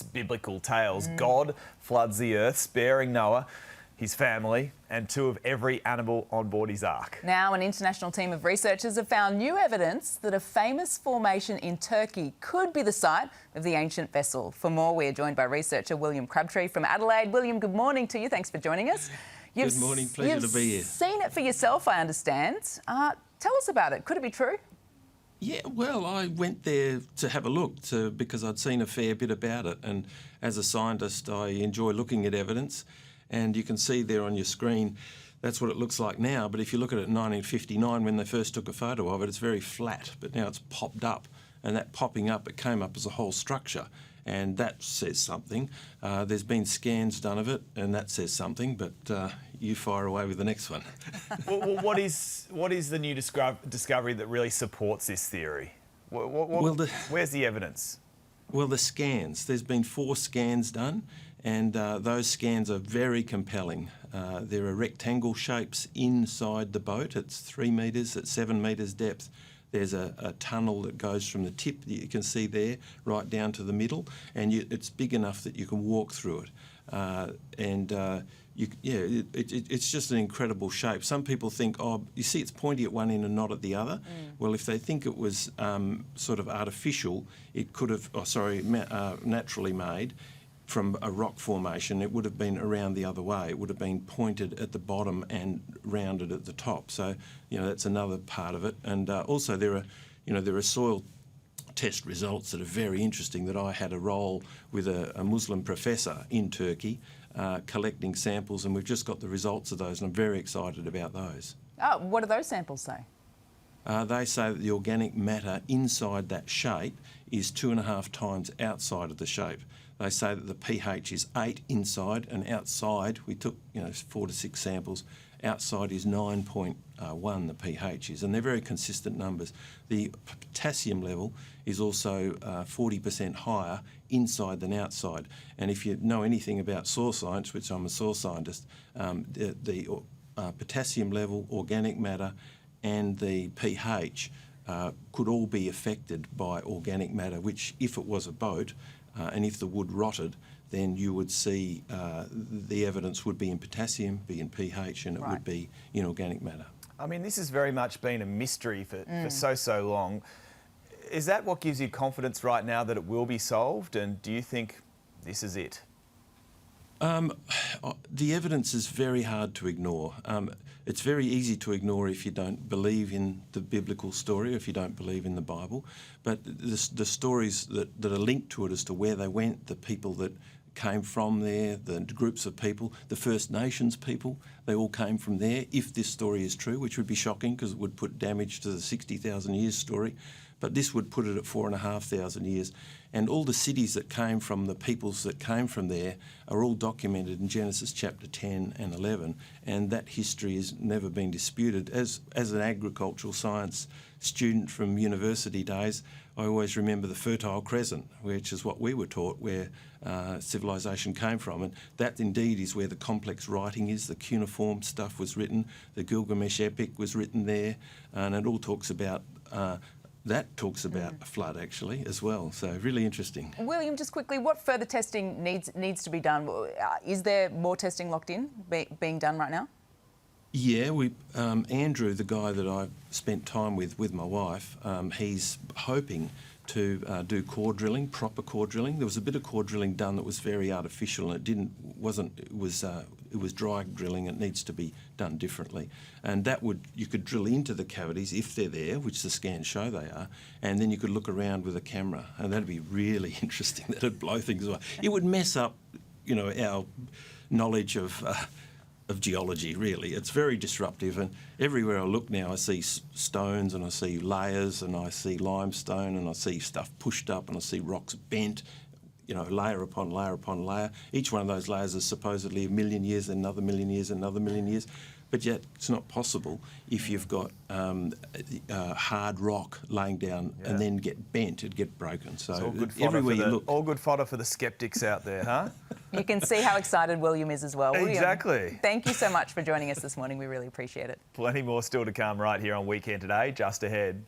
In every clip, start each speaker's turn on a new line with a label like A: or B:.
A: biblical tales. God floods the earth, sparing Noah, his family, and 2 of every animal on board his ark.
B: Now, an international team of researchers have found new evidence that a famous formation in Turkey could be the site of the ancient vessel. For more, we are joined by researcher William Crabtree from Adelaide. William, good morning to you. Thanks for joining us.
C: Good morning. Pleasure to be here.
B: You've seen it for yourself, I understand. Tell us about it. Could it be true?
C: Yeah, well, I went there to have a look because I'd seen a fair bit about it. And as a scientist, I enjoy looking at evidence. And you can see there on your screen, that's what it looks like now. But if you look at it in 1959, when they first took a photo of it, it's very flat. But now it's popped up. And that popping up, it came up as a whole structure. And that says something. There's been scans done of it, and that says something. But you fire away with the next one.
A: Well, what is the new discovery that really supports this theory? Where's the evidence?
C: Well, the scans. There's been 4 scans done, and those scans are very compelling. There are rectangle shapes inside the boat. It's 3 metres at 7 metres depth. There's a tunnel that goes from the tip that you can see there right down to the middle, and it's big enough that you can walk through it. It's just an incredible shape. Some people think, oh, you see it's pointy at one end and not at the other. Well, if they think it was sort of artificial, it could have, naturally made from a rock formation, it would have been around the other way. It would have been pointed at the bottom and rounded at the top. So, that's another part of it. And also there are soil test results that are very interesting, that I had a role with a Muslim professor in Turkey collecting samples, and we've just got the results of those, and I'm very excited about those.
B: Oh, what do those samples say?
C: They say that the organic matter inside that shape is 2.5 times outside of the shape. They say that the pH is 8 inside, and outside, we took 4 to 6 samples, outside is 9.1 the pH is, and they're very consistent numbers. The potassium level is also 40% higher inside than outside. And if you know anything about soil science, which I'm a soil scientist, the potassium level, organic matter, and the pH could all be affected by organic matter, which, if it was a boat, and if the wood rotted, then you would see the evidence would be in potassium, be in pH, and it would be in organic matter.
A: I mean, this has very much been a mystery for so long. Is that what gives you confidence right now that it will be solved? And do you think this is it?
C: The evidence is very hard to ignore. It's very easy to ignore if you don't believe in the biblical story, if you don't believe in the Bible. But the stories that are linked to it as to where they went, the people that came from there, the groups of people, the First Nations people, they all came from there, if this story is true, which would be shocking because it would put damage to the 60,000 years story. But this would put it at 4,500 years. And all the cities that came from, the peoples that came from there, are all documented in Genesis chapter 10 and 11. And that history has never been disputed. As an agricultural science student from university days, I always remember the Fertile Crescent, which is what we were taught, where civilization came from. And that indeed is where the complex writing is. The cuneiform stuff was written. The Gilgamesh epic was written there. And it all talks about that talks about a flood, actually, as well. So really interesting.
B: William, just quickly, what further testing needs to be done? Is there more testing locked in, being done right now?
C: Yeah, Andrew, the guy that I spent time with my wife, he's hoping to do core drilling, proper core drilling. There was a bit of core drilling done that was very artificial, and it was dry drilling. It needs to be done differently, and you could drill into the cavities if they're there, which the scans show they are, and then you could look around with a camera, and that'd be really interesting. That'd blow things away. It would mess up, our knowledge of geology, really. It's very disruptive, and everywhere I look now I see stones, and I see layers, and I see limestone, and I see stuff pushed up, and I see rocks bent, layer upon layer upon layer. Each one of those layers is supposedly 1 million years, another 1 million years, another 1 million years. But yet it's not possible if you've got hard rock laying down and then get bent, it'd get broken. So everywhere you look.
A: All good fodder for the sceptics out there, huh?
B: You can see how excited William is as well.
A: Exactly.
B: William, thank you so much for joining us this morning. We really appreciate it.
A: Plenty more still to come right here on Weekend Today, just ahead.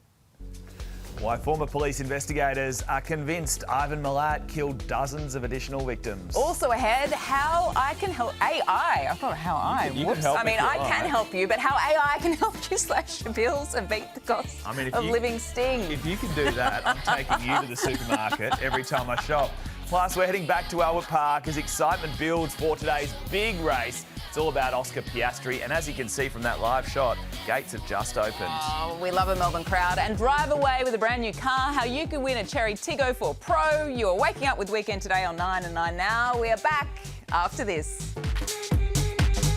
A: Why former police investigators are convinced Ivan Milat killed dozens of additional victims.
B: Also ahead, how I can help AI. I thought how I.
A: You can
B: Whoops.
A: help
B: I mean,
A: if you
B: I can
A: like.
B: help you, but how AI can help you slash your bills and beat the cost of living sting.
A: If you can do that, I'm taking you to the supermarket every time I shop. Plus, we're heading back to Albert Park as excitement builds for today's big race. It's all about Oscar Piastri, and as you can see from that live shot, gates have just opened.
B: Oh, we love a Melbourne crowd. And drive away with a brand new car. How you can win a Cherry Tiggo 4 Pro. You're waking up with Weekend Today on 9 and 9 Now. We are back after this.